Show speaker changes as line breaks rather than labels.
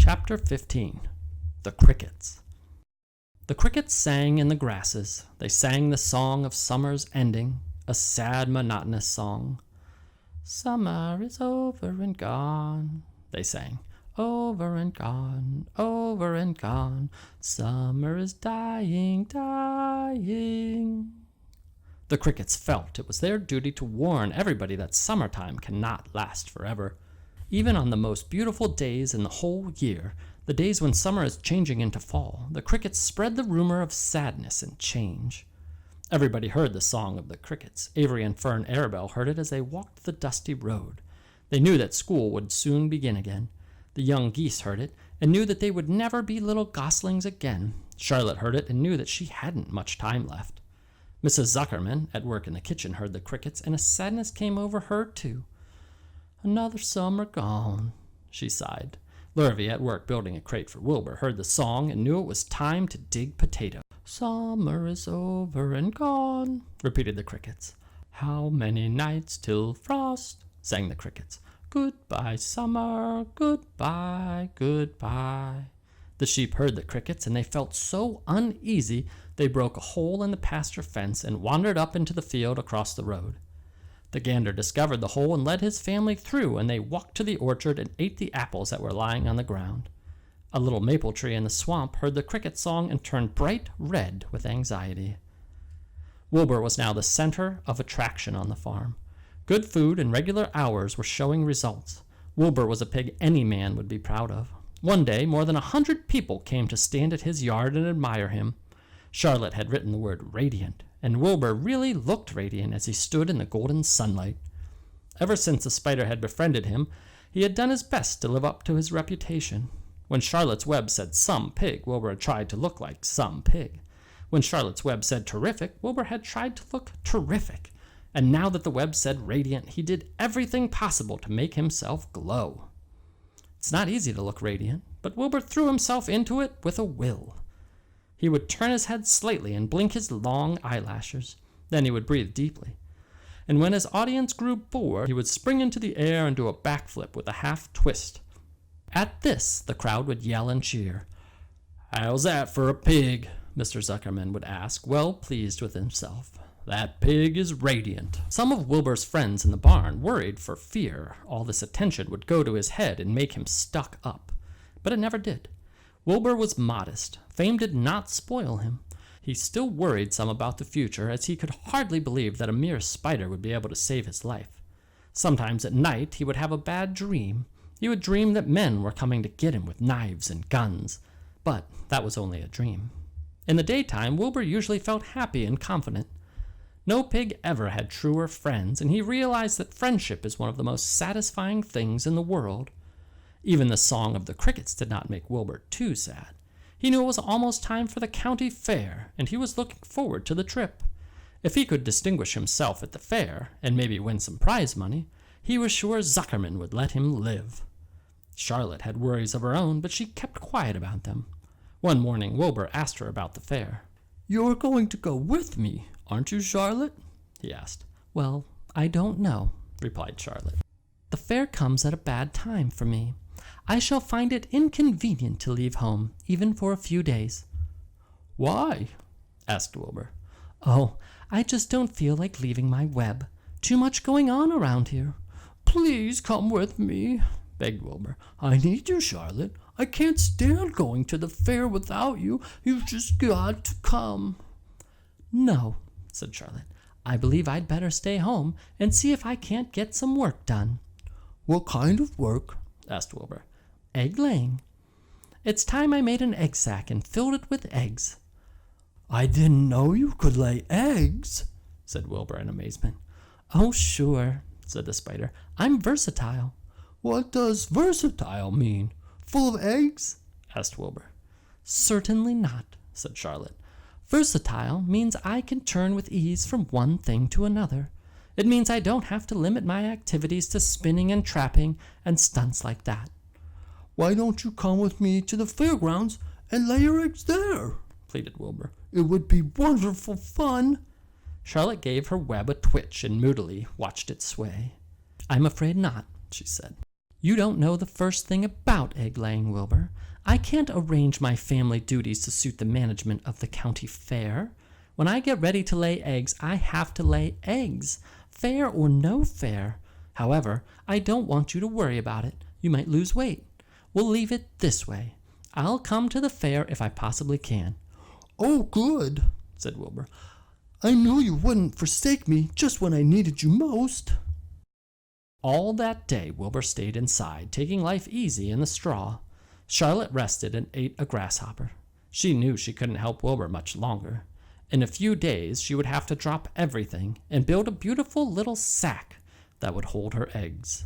Chapter 15. The Crickets. The crickets sang in the grasses. They sang the song of summer's ending, a sad, monotonous song. Summer is over and gone, they sang. Over and gone, over and gone. Summer is dying, dying. The crickets felt it was their duty to warn everybody that summertime cannot last forever. Even on the most beautiful days in the whole year, the days when summer is changing into fall, the crickets spread the rumor of sadness and change. Everybody heard the song of the crickets. Avery and Fern Arabelle heard it as they walked the dusty road. They knew that school would soon begin again. The young geese heard it and knew that they would never be little goslings again. Charlotte heard it and knew that she hadn't much time left. Mrs. Zuckerman, at work in the kitchen, heard the crickets, and a sadness came over her too. Another summer gone, she sighed. Lurvy, at work building a crate for Wilbur, heard the song and knew it was time to dig potatoes. Summer is over and gone, repeated the crickets. How many nights till frost, sang the crickets. Goodbye, summer, goodbye, goodbye. The sheep heard the crickets, and they felt so uneasy they broke a hole in the pasture fence and wandered up into the field across the road. The gander discovered the hole and led his family through, and they walked to the orchard and ate the apples that were lying on the ground. A little maple tree in the swamp heard the cricket song and turned bright red with anxiety. Wilbur was now the center of attraction on the farm. Good food and regular hours were showing results. Wilbur was a pig any man would be proud of. One day, more than 100 people came to stand at his yard and admire him. Charlotte had written the word radiant, and Wilbur really looked radiant as he stood in the golden sunlight. Ever since the spider had befriended him, he had done his best to live up to his reputation. When Charlotte's Web said some pig, Wilbur had tried to look like some pig. When Charlotte's Web said terrific, Wilbur had tried to look terrific. And now that the web said radiant, he did everything possible to make himself glow. It's not easy to look radiant, but Wilbur threw himself into it with a will. He would turn his head slightly and blink his long eyelashes. Then he would breathe deeply. And when his audience grew bored, he would spring into the air and do a backflip with a half twist. At this, the crowd would yell and cheer. "How's that for a pig?" Mr. Zuckerman would ask, well pleased with himself. "That pig is radiant." Some of Wilbur's friends in the barn worried for fear all this attention would go to his head and make him stuck up. But it never did. Wilbur was modest. Fame did not spoil him. He still worried some about the future, as he could hardly believe that a mere spider would be able to save his life. Sometimes at night he would have a bad dream. He would dream that men were coming to get him with knives and guns. But that was only a dream. In the daytime, Wilbur usually felt happy and confident. No pig ever had truer friends, and he realized that friendship is one of the most satisfying things in the world. Even the song of the crickets did not make Wilbur too sad. He knew it was almost time for the county fair, and he was looking forward to the trip. If he could distinguish himself at the fair, and maybe win some prize money, he was sure Zuckerman would let him live. Charlotte had worries of her own, but she kept quiet about them. One morning, Wilbur asked her about the fair. "You're going to go with me, aren't you, Charlotte?" he asked. "Well, I don't know," replied Charlotte. "The fair comes at a bad time for me. I shall find it inconvenient to leave home, even for a few days." "Why?" asked Wilbur. "Oh, I just don't feel like leaving my web. Too much going on around here." "Please come with me," begged Wilbur. "I need you, Charlotte. I can't stand going to the fair without you. You've just got to come." "No," said Charlotte. "I believe I'd better stay home and see if I can't get some work done." "What kind of work?" asked Wilbur. "Egg-laying. It's time I made an egg sack and filled it with eggs." "I didn't know you could lay eggs," said Wilbur in amazement. "Oh, sure," said the spider. "I'm versatile." "What does versatile mean? Full of eggs?" asked Wilbur. "Certainly not," said Charlotte. "Versatile means I can turn with ease from one thing to another. It means I don't have to limit my activities to spinning and trapping and stunts like that." "Why don't you come with me to the fairgrounds and lay your eggs there?" pleaded Wilbur. "It would be wonderful fun." Charlotte gave her web a twitch and moodily watched it sway. "I'm afraid not," she said. You don't know the first thing about egg-laying, Wilbur. I can't arrange my family duties to suit the management of the county fair. When I get ready to lay eggs, I have to lay eggs, fair or no fair. However, I don't want you to worry about it. You might lose weight. We'll leave it this way. I'll come to the fair if I possibly can."
"Oh, good," said Wilbur. "I knew you wouldn't forsake me just when I needed you most."
All that day Wilbur stayed inside, taking life easy in the straw. Charlotte rested and ate a grasshopper. She knew she couldn't help Wilbur much longer. In a few days she would have to drop everything and build a beautiful little sack that would hold her eggs.